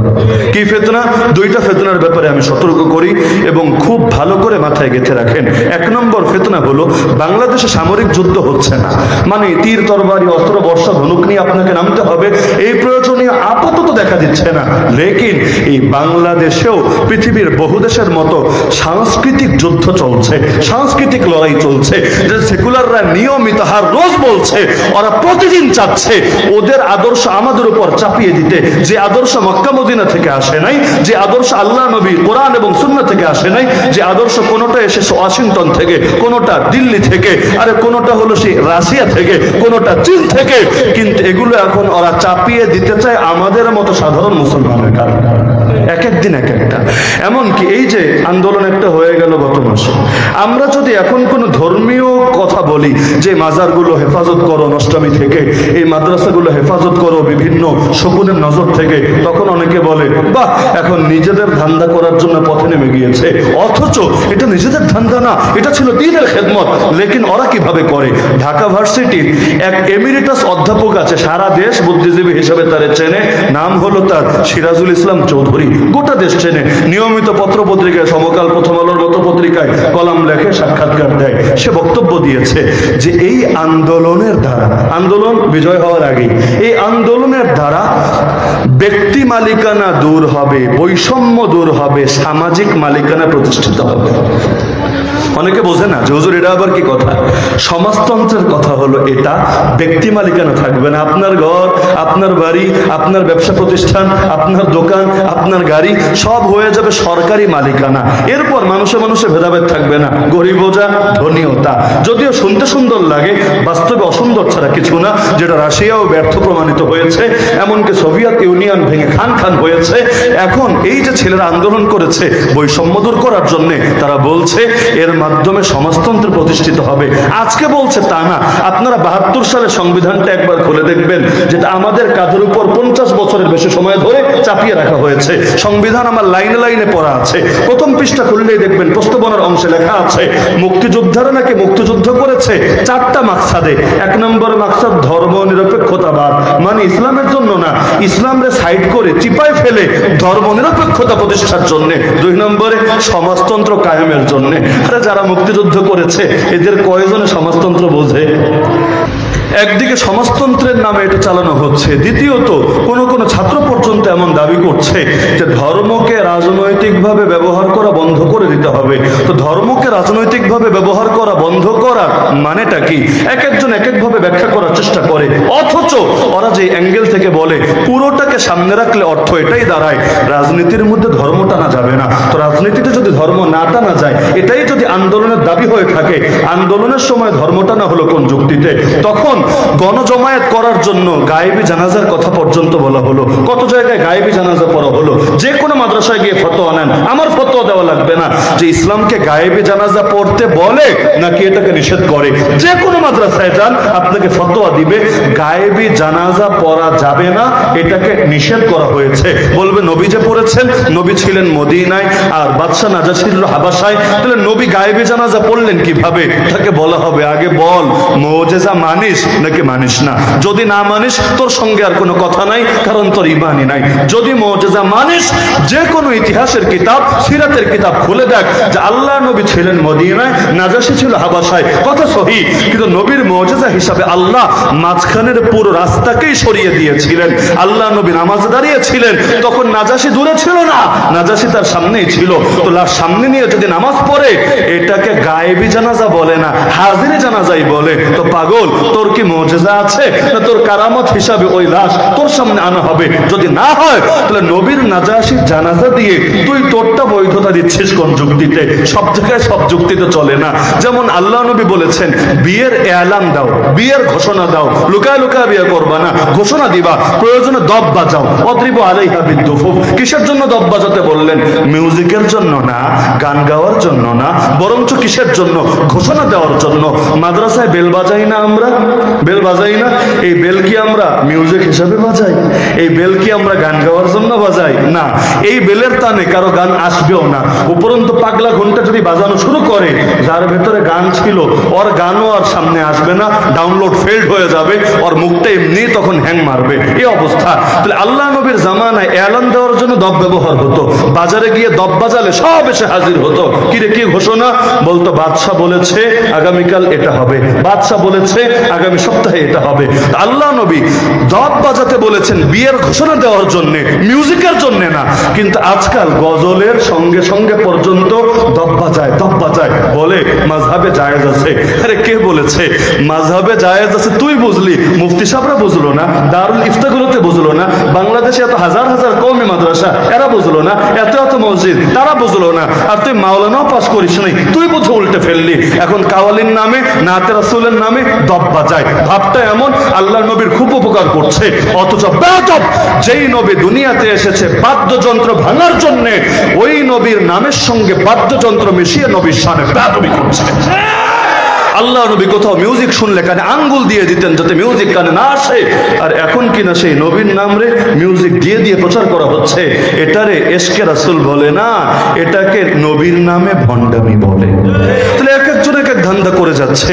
A: কি ফিতনা? দুইটা ফিতনার ব্যাপারে আমি সতর্ক করি এবং খুব ভালো করে মাথায় গেঁথে রাখেন। এক নম্বর ফিতনা হলো বাংলাদেশে সামরিক যুদ্ধ হচ্ছে না, মানে তীর তরবারি অস্ত্র বর্ষা ধনুক নিয়ে আপনাকে নামতে হবে, এই প্রয়োজনীয় আপাতত দেখা দিচ্ছে না। লেকিন এই বাংলাদেশেও পৃথিবীর বহু দেশের মতো সাংস্কৃতিক যুদ্ধ চলছে, সাংস্কৃতিক লড়াই চলছে, যে সেকুলাররা নিয়মিত হার রোজ বলছে, ওরা প্রতিদিন চাচ্ছে ওদের আদর্শ আমাদের উপর চাপিয়ে দিতে, যে আদর্শ মক্কা মদিনা থেকে আসে নাই, যে আদর্শ আল্লাহ নবী কোরআন এবং সুন্নাহ থেকে আসে নাই, যে আদর্শ কোনোটা এসেছে ওয়াশিংটন থেকে, কোনোটা দিল্লি থেকে, আরে কোনোটা হলো সেই রাশিয়া থেকে, কোনোটা চীন থেকে, কিন্তু এগুলো এখন ওরা চাপিয়ে দিতে চায় আমাদের মতো সাধারণ মুসলমানের কারণে। এক এক দিন এক একটা। এমনকি এই যে আন্দোলন একটা হয়ে গেল গত মাসে, আমরা যদি এখন কোনো ধর্মীয় কথা বলি যে মাজারগুলো হেফাজত করো নষ্টামি থেকে, এই মাদ্রাসাগুলো হেফাজত করো বিভিন্ন শকুনের নজর থেকে, তখন অনেকে বলে বাহ, এখন নিজেদের ধান্দা করার জন্য পথে নেমে গিয়েছে। অথচ এটা নিজেদের ধান্দা না, এটা ছিল দ্বীনের খেদমত। লেকিন ওরা কিভাবে করে? ঢাকা ভার্সিটির এক এমিরিটাস অধ্যাপক আছে, সারা দেশ বুদ্ধিজীবী হিসেবে তারে চেনে, নাম হলো তার সিরাজুল ইসলাম চৌধুরী, গোটা দেশ চেনে, নিয়মিত পত্র পত্রিকায়, সমকাল, প্রথম আলোর মতো পত্রিকায় কলাম লেখে, সাক্ষাৎকার দেয়। সে বক্তব্য দিয়েছে যে এই আন্দোলনের দ্বারা, আন্দোলন বিজয় হওয়ার আগেই, এই আন্দোলনের দ্বারা ব্যক্তি মালিকানা দূর হবে, বৈষম্য দূর হবে, সামাজিক মালিকানা প্রতিষ্ঠিত হবে। অনেকে বোঝে না যে হুজুর এটা আবার কি কথা। সমাজতন্ত্রের কথা হলো এটা, ব্যক্তি মালিকানা থাকবে না। আপনার ঘর, আপনার বাড়ি, আপনার ব্যবসা প্রতিষ্ঠান, আপনার দোকান, আপনার গাড়ি সব হয়ে যাবে সরকারি মালিকানা। এরপর মানুষে মানুষে ভেদাভেদ থাকবে না, গরিব যা ধনীও তা। যদিও শুনতে সুন্দর লাগে, বাস্তবে অসুন্দর ছাড়া কিছু না, যেটা রাশিয়াও ব্যর্থ প্রমাণিত হয়েছে, এমনকি সোভিয়েত ইউনিয়ন ভেঙে খান খান হয়েছে। এখন এই যে ছেলেরা আন্দোলন করেছে বৈষম্য দূর করার জন্য, তারা বলছে এর মাধ্যমে সমাজতন্ত্র প্রতিষ্ঠিত হবে। আজকে বলছে তা না, আপনারা 72 সালে সংবিধানটা একবার খুলে দেখবেন, যেটা আমাদের কাঁধের উপর 50 বছরের বেশি সময় ধরে চাপিয়ে রাখা হয়েছে। সংবিধান আমার লাইনে লাইনে পড়া আছে, প্রথম পৃষ্ঠা খুললেই দেখবেন প্রস্তাবনার অংশে লেখা আছে মুক্তিযোদ্ধারা নাকি মুক্তিযুদ্ধ করেছে 4টা মাকসাদে। 1 নম্বর মাকসাদ ধর্ম নিরপেক্ষতাবাদ, মানে ইসলামের জন্য না, ইসলামরে সাইড করে চিপায় ফেলে ধর্ম নিরপেক্ষতা প্রতিষ্ঠার জন্য। 2 নম্বরে সমাজতন্ত্র কায়েমের জন্য। আরে যারা মুক্তিযুদ্ধ করেছে এদের কয়জনে সমাজতন্ত্র বোঝে? একদিকে সমাজতন্ত্রের নামে এটা চালানো হচ্ছে, দ্বিতীয়ত কোন কোন ছাত্র পর্যন্ত এমন দাবি করছে যে ধর্মকে রাজনৈতিকভাবে ব্যবহার করা বন্ধ করে দিতে হবে। তো ধর্মকে রাজনৈতিকভাবে ব্যবহার করা বন্ধ করা মানেটা কি? এক একজন এক একভাবে ব্যাখ্যা করার চেষ্টা করে, অথচ ওরা যে অ্যাঙ্গেল থেকে বলে পুরোটাকে সামনে রাখলে অর্থ এটাই দাঁড়ায় রাজনীতির মধ্যে ধর্ম টানা যাবে না। তো রাজনীতিতে যদি ধর্ম না টানা যায়, এটাই যদি আন্দোলনের দাবি হয়ে থাকে, আন্দোলনের সময় ধর্ম টানা হলো কোন যুক্তিতে? তখন গণজমায়েত করার জন্য গায়েবী জানাজার কথা পর্যন্ত বলা হলো। কত জায়গায় গায়েবী জানাজা পড়া হলো। যে কোনো মাদ্রাসায় গিয়ে ফতোয়া নেন, আমার ফতোয়া দেওয়া লাগবে না যে ইসলামকে গায়েবী জানাজা পড়তে বলে নাকি এটাকে নিষেধ করে। যে কোনো মাদ্রাসায় যান, আপনাকে ফতোয়া দিবে গায়েবী জানাজা পড়া যাবে না, এটাকে নিষেধ করা হয়েছে। বলবে নবী যে পড়েছেন, নবী ছিলেন মদিনায় আর বাদশা নাজাশী ছিল হাবাসায়, তাহলে নবী গায়েবী জানাজা পড়লেন কিভাবে? তাকে বলা হবে আগে বল মুজিজা মানিস নাকি মানিস না। যদি না মানিস তোর সঙ্গে আর কোনো কথা নাই, কারণ তোর ঈমানই নাই। যদি মুজিজা মানিস, যে কোনো ইতিহাসের কিতাব, সিরাতের কিতাব খুলে দেখ যে আল্লাহ নবী ছিলেন মদিনায়, নাজাশী ছিল হাবাসায়, কথা সহি। কিন্তু নবীর মুজিজা হিসাবে আল্লাহ মাঝখানের পুরো রাস্তাকেই সরিয়ে দিয়েছিলেন। আল্লাহ নবী নামাজে দাঁড়িয়েছিলেন, তখন নাজাশী দূরে ছিল না, নাজাশী তার সামনেই ছিল। তো লাশ সামনে নিয়ে যদি নামাজ পড়ে, এটাকে গায়েবী জানাজা বলে না, হাজিরি জানাজাই বলে। তো পাগল, তোর কি মুজিজা আছে, না তোর কারামত হিসাবে ওই লাশ তোর সামনে আনা হবে? যদি না হয় তাহলে নবীর নাজাশির জানাজা দিয়ে তুই তোরটা বৈধতা দিচ্ছিস কোন যুক্তিতে? সব জায়গায় সব যুক্তিতে চলে না। যেমন আল্লাহ নবী বলেছেন বিয়ের এলান দাও, বিয়ের ঘোষণা দাও, লুকায় লুকায় বিয়ে করবা না, ঘোষণা দিবা, প্রয়োজনে দব বাজাও, অদ্রিবু আলাইহা বিদ্দুফুফ। কিসের জন্য দব বাজাতে বললেন? মিউজিকের জন্য না, গান গাওয়ার জন্য না, বরঞ্চ কিসের জন্য? ঘোষণা দেওয়ার জন্য। মাদ্রাসায় বেল বাজাই না আমরা? বেল বাজাই না? এই বেল কি আমরা মিউজিক হিসাবে বাজাই? এই বেল কি আমরা গান গাওয়ার জন্য বাজাই? না। এই বেলের টানে কারো গান আসবেও না। উপরন্তু পাগলা ঘন্টা যদি বাজানো শুরু করে, যার ভেতরে গান ছিল ওর গানও আর সামনে আসবে না, ডাউনলোড ফেল্ড হয়ে যাবে, ওর মুখটা এমনি তখন হ্যাং মারবে, এই অবস্থা। তাহলে আল্লাহ নবীর জামানায় এলান দেওয়ার জন্য দব ব্যবহার হতো। বাজারে গিয়ে দব বাজালে সব এসে হাজির হতো। কিরে কি ঘোষণা? বলতো বাদশাহ বলেছে আগামীকাল এটা হবে, বাদশাহ বলেছে আগামী সপ্তাহে এটা হবে। আল্লাহ নবী দব বাজাতে বলেছেন বিয়ের ঘোষণা দেওয়ার জন্য, মিউজিকের জন্য না। কিন্তু আজকাল গজলের সঙ্গে সঙ্গে পর্যন্ত দব বাজায়, দব বাজায়, বলে মাযহাবে জায়েজ আছে। আরে কে বলেছে মাযহাবে জায়েজ আছে? তুই বুঝলি, মুফতি সাহেবরা বুঝলো না, দারুল ইফতাগুলোতে বুঝলো না, বাংলাদেশে এত হাজার হাজার কওমি মাদ্রাসা এরা বুঝলো না, এত এত মসজিদ তারা বুঝলো না, আর তুই মাওলানাও পাস করিস নাই, তুই বুঝে উল্টে ফেললি। এখন কাওয়ালির নামে, নাতে রাসূলের নামে দব বাজায়। ভাবটা এমন আল্লাহ নবীর খুব উপকার করছে, অথচ বেয়াদব যেই নবী দুনিয়াতে এসেছে বাদ্যযন্ত্র ভাঙার জন্য, ওই নবীর নামের সঙ্গে বাদ্যযন্ত্র মিশিয়ে নবীর শানে বেয়াদবি করছে। আল্লাহ নবী কোথাও মিউজিক শুনলে কানে আঙ্গুল দিয়ে দিতেন যাতে মিউজিক কানে না আসে। আর এখন কিনা সেই নবীর নাম রে মিউজিক দিয়ে দিয়ে প্রচার করা হচ্ছে। এটারে এশকে রাসূল বলে না, এটাকে নবীর নামে ভণ্ডামি বলে। তাহলে এক একজন এক এক ধান্দা করে যাচ্ছে।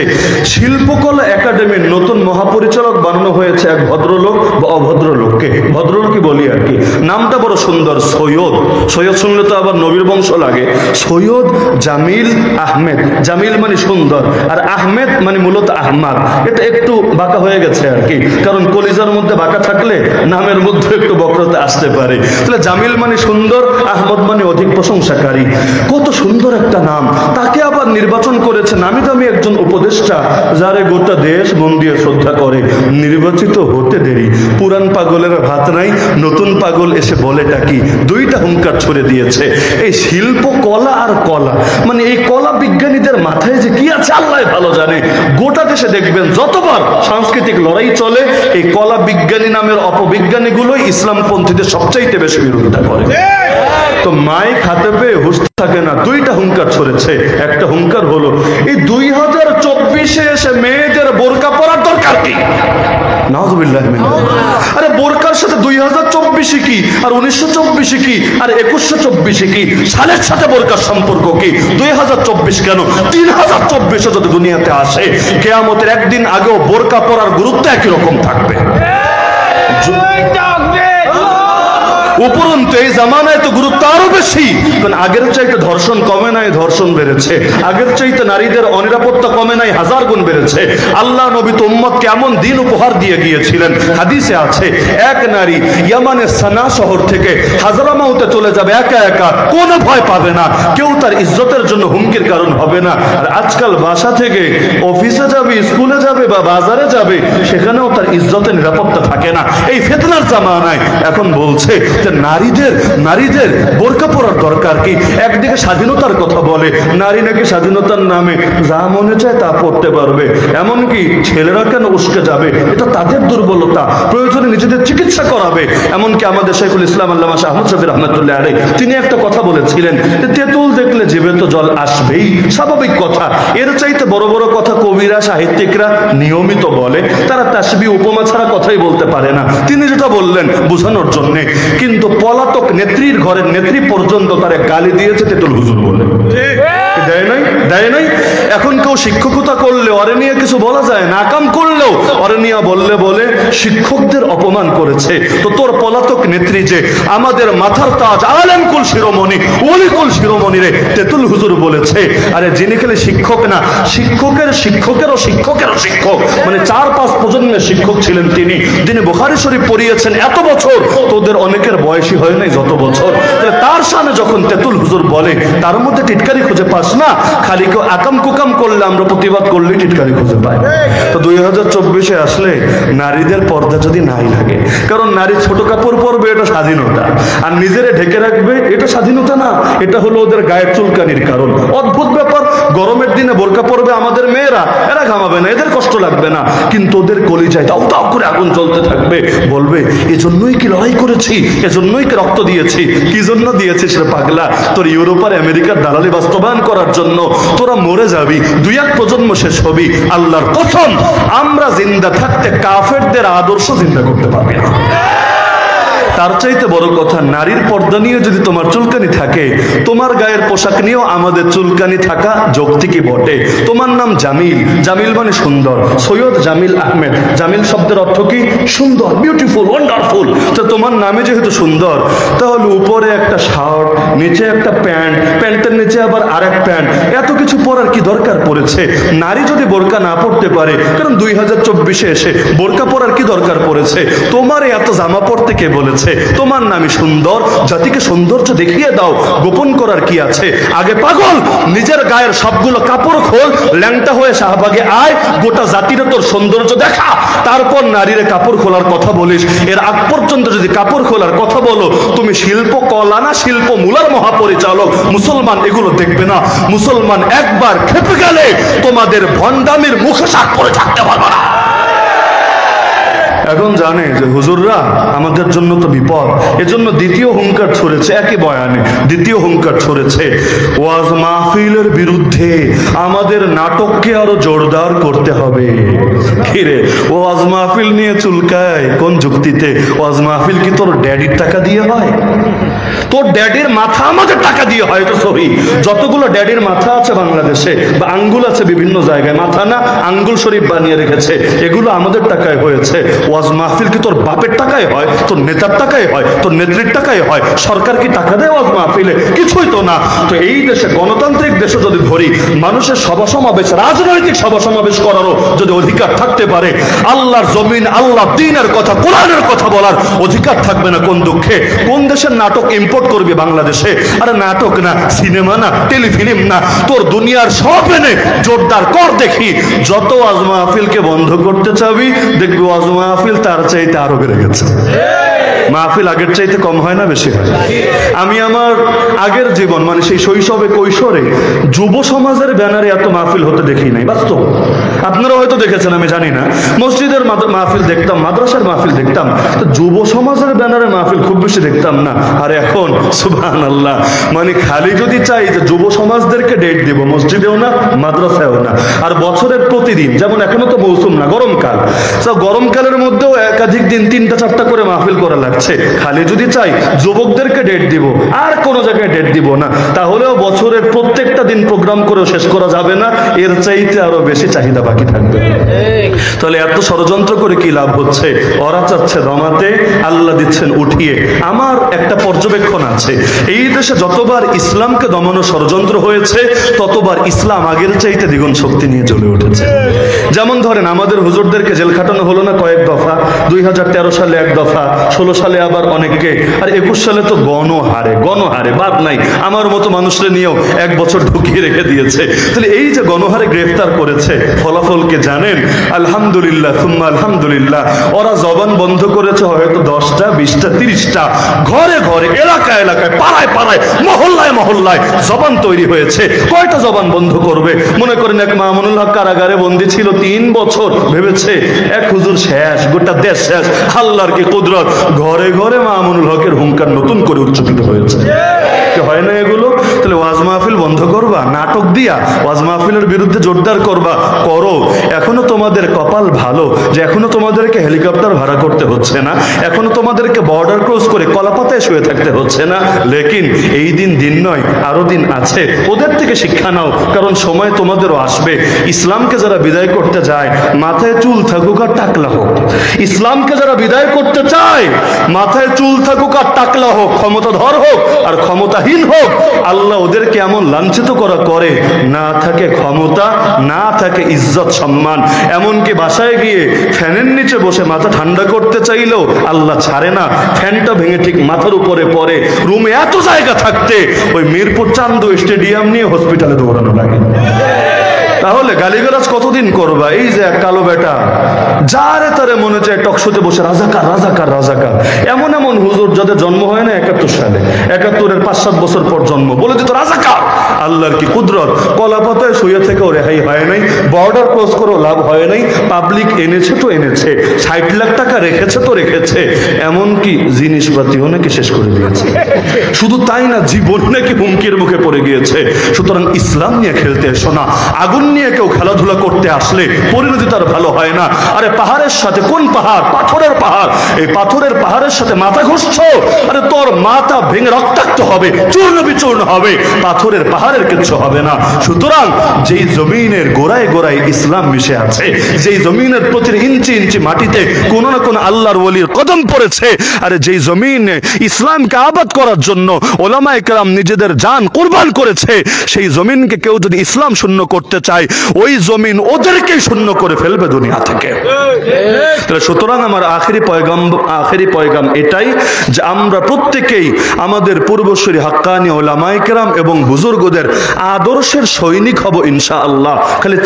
A: শিল্পকলা একাডেমির নতুন মহাপরিচালক বানানো হয়েছে এক ভদ্রলোক বা অভদ্রলোককে, ভদ্রলোকই বলি আর কি। নামটা বড় সুন্দর, সৈয়দ। সৈয়দ শুনলে তো আবার নবীর বংশ লাগে। সৈয়দ জামিল আহমেদ। জামিল মানে সুন্দর, আর আহমেদ মানে মূলত আহমাদ। এটা একটু বাঁকা হয়ে গেছে আর কি, কারণ কলিজার মধ্যে বাঁকা থাকলে নামের মধ্যে একটু বক্রতা আসতে পারে। তাহলে জামিল মানে সুন্দর, আহমদ মানে অধিক প্রশংসাকারী। কত সুন্দর একটা নাম। তাকে আবার নির্বাচন করেছে নামি দামি একজন উপদেষ্টা, যারে গোটা দেশ মন দিয়ে শ্রদ্ধা করে। নির্বাচিত হতে দেরি, পুরান পাগলের ভাত নাই, নতুন পাগল এসে বলেটা কি, দুইটা হুঙ্কার ছড়ে দিয়েছে। এই শিল্প কলা আর কলা মানে এই কলা বিজ্ঞানীদের মাথায় যে কি আছে আল্লাহ ভালো জানে। গোটা দেশে দেখবেন যতবার সাংস্কৃতিক লড়াই চলে, এই কলা বিজ্ঞানী নামের অপবিজ্ঞানীগুলোই ইসলামপন্থীদের সবচাইতে বেশি বিরোধিতা করে। তো মাইক হাতে পেয়ে হুঁশ থাকে না, দুইটা হুঙ্কার ছড়েছে। একটা হুঙ্কার হলো এই 2024-এ এসে মেয়েদের বোরকা পরার দরকার কি? নাউযুবিল্লাহ মিন যালিক। আরে বোরকার সাথে 2024 কি, আর 1924 কি, আর 2124 কি? সালের সাথে বোরকার সম্পর্ক কি? 2024 কেন? 3024 যদি দুনিয়াতে আসে, কিয়ামতের একদিন আগেও বোরকা পরার গুরুত্ব একই রকম থাকবে। উপরন্তু এই জামানায় তো গুরুত্ব আরো বেশি, কারণ আগের চাইতে ধর্ষণ কমে নাই, ধর্ষণ বেড়েছে। আগের চাইতে নারীদের অনিরাপত্তা কমে নাই, 1000 গুণ বেড়েছে। আল্লাহ নবী তো উম্মতকে এমন দিন উপহার দিয়ে গিয়েছিলেন, হাদিসে আছে এক নারী ইয়ামানের সানা শহর থেকে হাজরামাউতে চলে যাবে একা একা, কোনো ভয় পাবে না, কেউ তার ইজ্জতের জন্য হুমকির কারণ হবে না। আর আজকাল বাসা থেকে অফিসে যাবে, স্কুলে যাবে বা বাজারে যাবে, সেখানেও তার ইজ্জতের নিরাপত্তা থাকে না। এই ফিতনার জামানায় এখন বলছে নারীদের বোরকা পরার দরকার কি? একদিকে স্বাধীনতার কথা বলে, নারী নাকি স্বাধীনতার নামে যা মনে চায় তা পড়তে পারবে, এমনকি ছেলেরা কেন উস্কে যাবে, এটা তাদের দুর্বলতা, প্রয়োজনে নিজেদের চিকিৎসা করাবে। এমনকি আমাদের শাইখুল ইসলাম আল্লামা শাহ আহমদ শফি রাহমাতুল্লাহ আলাইহি তিনি একটা কথা বলেছিলেন, তেঁতুল দেখলে জিভে তো জল আসবেই, স্বাভাবিক কথা। এর চাইতে বড় বড় কথা কবিরা সাহিত্যিকরা নিয়মিত বলে, তারা তাসবিহ উপমা ছাড়া কথাই বলতে পারে না। তিনি যেটা বললেন বোঝানোর জন্য, কিন্তু পলাতক নেত্রীর ঘরের নেত্রী পর্যন্ত তারে গালি দিয়েছে তেঁতুল হুজুর বলে। দেয় নাই। এখন কেউ শিক্ষকতা করলে ওরে নিয়ে কিছু বলা যায় না, কাম করলেও ওরে নিয়ে বলে শিক্ষকদের অপমান করেছে। তো তোর পলাতক নেত্রী যে আমাদের মাথার তাজ, আলেম কুল শিরোমণি, ওলি কুল শিরোমণি রে তেঁতুল হুজুর বলেছে। আরে যিনি খেলে শিক্ষক না, শিক্ষকেরও শিক্ষক, মানে 4-5 প্রজন্মের শিক্ষক ছিলেন তিনি, যিনি বুখারী শরীফ পড়িয়েছেন এত বছর, তোদের অনেকের বয়সী হয় নাই যত বছর। তার সামনে যখন তেঁতুল হুজুর বলে, তার মধ্যে টিটকারি খুঁজে পাস না, খালি কেউ আকাম কুকাম প্রোগ্রাম করলে, আমরা প্রতিবাদ করলেই টিটকারি খুঁজে পাই। তো 2024-এ আসলে নারীদের পর্দা যদি নাই লাগে, কারণ নারী ছোট কাপড় পরবে এটা স্বাধীনতা, আর নিজেরে ঢেকে রাখবে এটা স্বাধীনতা না, এটা হলো ওদের গায়ের চুলকানির কারণ। অদ্ভুত ব্যাপার, গরমের দিনে বোরকা পরবে আমাদের মেয়েরা, এরা ঘামাবে না, এদের কষ্ট লাগবে না, কিন্তু ওদের কলিজায় দাউ দাউ করে আগুন জ্বলতে থাকবে। বলবে এজন্যই কি লড়াই করেছি, এজন্যই কি রক্ত দিয়েছি। কি জন্য দিয়েছিস রে পাগলা? তোর ইউরোপ আর আমেরিকার দালালি বাস্তবায়ন করার জন্য। তোরা মরে যাবি, 2-1 প্রজন্ম শেষ হবি। আল্লাহর কসম, আমরা জিন্দা থাকতে কাফেরদের আদর্শ জিন্দা করতে পারবি না। তার চাইতে বড় কথা, নারীর পর্দা নিয়ে যদি তোমার চুলকানি থাকে, তোমার গায়ের পোশাক নিয়েও আমাদের চুলকানি থাকা যৌক্তিকই বটে। তোমার নাম জামিল, জামিল মানে সুন্দর, সৈয়দ জামিল আহমেদ, জামিল শব্দের অর্থ কি? সুন্দর, বিউটিফুল, ওয়ান্ডারফুল। তো তোমার নামে যেহেতু সুন্দর, তাহলে উপরে একটা শার্ট, নিচে একটা প্যান্ট, প্যান্টের নিচে আবার আরেক প্যান্ট, এত কিছু পরার কি দরকার পড়েছে? নারী যদি বোরকা না পড়তে পারে, কারণ 2024-এ এসে বোরকা পরার কি দরকার পড়েছে? তোমার এত জামা পড়তে কে বলেছে? তোমার নামই সুন্দর, জাতিকে সৌন্দর্য দেখিয়ে দাও, গোপন করার কি আছে? আগে পাগল নিজের গায়ের সবগুলো কাপড় খোল, ল্যাংটা হয়ে শাহবাগে আয়, গোটা জাতিরে তোর সৌন্দর্য দেখা, তারপর নারীরে কাপড় খোলার কথা বলিস। এর আগ পর্যন্ত যদি কাপড় খোলার কথা বলো, তুমি শিল্প কলা না শিল্প মূলার মহাপরিচালক। মুসলমান এগুলো দেখবে না। মুসলমান একবার খেপে গেলে তোমাদের ভণ্ডামির মুখে সাক করে থাকতে পারবে না। এখন জানে যে হুজুররা আমাদের জন্য তো বিপদ, এজন্য দ্বিতীয় হুঙ্কার ছড়েছে, একই বয়ানে দ্বিতীয় হুঙ্কার ছড়েছে, ওয়াজ মাহফিলের বিরুদ্ধে আমাদের নাটককে আরো জোরদার করতে হবে। কিরে, ওয়াজ মাহফিল নিয়ে চুলকায় কোন যুক্তিতে? ওয়াজ মাহফিল কি তোর ড্যাডির টাকা দিয়ে হয়? তোর ড্যাডির মাথা আমাদের টাকা দিয়ে হয়, তো সহি। যতগুলো ড্যাডির মাথা আছে বাংলাদেশে, বা আঙ্গুল আছে বিভিন্ন জায়গায়, মাথা না আঙ্গুল শরীফ বানিয়ে রেখেছে, এগুলো আমাদের টাকায় হয়েছে। ওয়াজ মাহফিল কি তোর বাপের টাকায় হয়? তোর নেতার টাকায় হয়? তোর নেত্রীর টাকায় হয়? সরকার কি টাকা দেয় ওয়াজ মাহফিলে? কিছুই তো না। তো এই দেশে, গণতান্ত্রিক দেশে যদি ধরি, মানুষের সভা সমাবেশ, রাজনৈতিক সভা সমাবেশ করারও যদি অধিকার থাকতে পারে, আল্লাহর জমিন, আল্লাহ দ্বীনের কথা, কোরআনের কথা বলার অধিকার থাকবে না কোন দুঃখে? কোন দেশের নাটক ইম্পোর্ট করবে বাংলাদেশে? আরে নাটক না, সিনেমা না, টেলিফিল্ম না, তোর দুনিয়ার সব এনে জোরদার কর দেখি। যত ওয়াজ মাহফিলকে বন্ধ করতে চাবি, দেখবি ওয়াজ মাহফিল তার চাইতে আরো বেড়ে গেছে। মাহফিল আগের চাইতে কম হয় না বেশি হয়? আমি আমার আগের জীবন, মানে সেই শৈশবে কৈশোরে, যুব সমাজের ব্যানারে এত মাহফিল হতে দেখি নাই। বাস্তব, আপনারা হয়তো দেখেছেন, আমি জানি না। মসজিদের মাহফিল দেখতাম, মাদ্রাসার মাহফিল দেখতাম, তো যুব সমাজের ব্যানারে মাহফিল খুব বেশি দেখতাম না। আর এখন সুবহানাল্লাহ, মানে খালি যদি চাই যে যুব সমাজদেরকে ডেট দিব, মসজিদেও না, মাদ্রাসায়ও না, আর বছরের প্রতিদিন, যেমন এখনো তো মৌসুম না, গরমকাল, গরমকালের মধ্যেও একাধিক দিন 3টা-4টা করে মাহফিল করা লাগছে। খালি যদি চাই যুবকদেরকে ডেট দিব, আর কোনো জায়গায় ডেট দিব না, তাহলেও বছরের প্রত্যেকটা দিন প্রোগ্রাম করেও শেষ করা যাবে না, এর চাইতে আরো বেশি চাহিদা বাকি থাকবে। তাহলে এত ষড়যন্ত্র করে কি লাভ হচ্ছে? ওরা চাচ্ছে দমাতে, আল্লাহ দিচ্ছেন উঠিয়ে। আমার একটা পর্যবেক্ষণ আছে, এই দেশে যতবার ইসলামকে দমানো ষড়যন্ত্র হয়েছে, ততবার ইসলাম আগের চাইতে দ্বিগুণ শক্তি নিয়ে জ্বলে উঠেছে। যেমন ধরেন, আমাদের হুজুরদেরকে জেল খাটানো হলো না কয়েক দফা? 2013 সালে 1 দফা, 16 সালে আবার অনেককে, আর 21 সালে তো গণহারে বাদ নাই, আমার মতো মানুষরা নিয়েও 1 বছর ঢুকিয়ে রেখে দিয়েছে। তাহলে এই যে গণহারে গ্রেফতার করেছে, ফলাফলকে জানেন? আলহামদুলিল্লাহ সুম্মা আলহামদুলিল্লাহ। ওরা জবান বন্ধ করেছে হয়তো 10টা, 20টা, 30টা, ঘরে ঘরে, এলাকায় এলাকায়, পাড়ায় পাড়ায়, মহল্লায় মহল্লায় জবান তৈরি হয়েছে। কয়টা জবান বন্ধ করবে? মনে করেন এক মামুনুল হক কারাগারে বন্দী ছিল 3 বছর, ভেবেছে এক হুজুর শেষ, গোটা দেশ শেষ। আল্লাহর কি কুদরত, ঘরে ঘরে মামুনুল হকের হুঙ্কার নতুন করে উচ্চারিত হয়েছে। হয় না এগুলো? তাহলে ওয়াজ মাহফিল বন্ধ করবা নাটক দিয়া? ওয়াজ মাহফিলের বিরুদ্ধে জোরদার করবা? করো। এখনো তোমাদের কপাল ভালো যে এখনো তোমাদেরকে হেলিকপ্টার ভাড়া করতে হচ্ছে না, এখনো তোমাদেরকে বর্ডার ক্রস করে কলাপাতায় শুয়ে থাকতে হচ্ছে না। লেকিন এই দিন নয়, আরো দিন আছে। ওদের থেকে শিক্ষা নাও, কারণ সময় তোমাদেরও আসবে। ইসলামকে যারা বিদায় করতে যায়, মাথায় চুল থাকুক আর টাকলা হোক। ইসলামকে যারা বিদায় করতে চায়, মাথায় চুল থাকুক আর টাকলা হোক, ক্ষমতাধর হোক আর ক্ষমতাহীন হোক, আল্লাহ ওদেরকে এমন লাঞ্ছিত করা করে, না থাকে ক্ষমতা, না থাকে ইজ্জত সম্মান। এমনকি বাসায় গিয়ে ফ্যানের নিচে বসে মাথা ঠান্ডা করতে চাইলেও আল্লাহ ছাড়ে না, ফ্যানটা ভেঙে ঠিক মাথার উপরে পড়ে। রুমে এত জায়গা থাকতে ওই মিরপুর চান্দু স্টেডিয়াম নিয়ে হসপিটালে দৌড়ানো লাগে। তাহলে গালিগালাজ কতদিন করবা? এই যে এক কালো বেটা যারে তারে মনে চায় টকশোতে বসে রাজাকার রাজাকার রাজাকার, এমন এমন হুজুর যাদের জন্ম হয় না 71 সালে, 71-এর 5-7 বছর পর জন্ম, বলে দিত রাজাকার। আল্লাহর কি কুদরত, কলা পাতায় শুয়ে থেকেও রেহাই হয় নাই, বর্ডার ক্রস করেও লাভ হয় নাই, পাবলিক এনেছে তো এনেছে, 60 লাখ টাকা রেখেছে তো রেখেছে, এমনকি জিনিসপাতিও নাকি শেষ করে দিয়েছে। শুধু তাই না, জীবন নাকি হুমকির মুখে পড়ে গিয়েছে। সুতরাং ইসলাম নিয়ে খেলতে এসো না। আগুন নিয়ে কেউ খেলাধুলা করতে আসলে পরিণতি তার ভালো হয় না। আরে পাহাড়ের সাথে, কোন পাহাড়? পাথরের পাহাড়। এই পাথরের পাহাড়ের সাথে মাথা ঘষছ, আরে তোর মাথা ভেঙে রক্তাক্ত হবে, চূর্ণ বিচূর্ণ হবে। পাথরের পাহাড়ের কিচ্ছু হবে না। সুতরাং যেই জমিনের গোড়ায় গোড়ায় ইসলাম মিশে আছে, যেই জমিনের প্রতি ইঞ্চি ইঞ্চি মাটিতে কোনো না কোনো আল্লাহর ওলির কদম পড়েছে, আরে যেই জমিনে ইসলামকে আবাদ করার জন্য ওলামায়ে কেরাম নিজেদের জান কুরবান করেছে, সেই জমিনকে কেউ যদি ইসলাম শূন্য করতে চায়, ওই জমিন ওদেরকেই শূন্য করে ফেলবে দুনিয়া থেকে। সুতরাং আমার আখেরি পয়গাম এটাই যে আমরা প্রত্যেকেই আমাদের পূর্বসূরি হাক্কানি ওলামায়ে কেরাম এবং বুজুর্গদের আদর্শের সৈনিক হব ইনশাআল্লাহ। খালি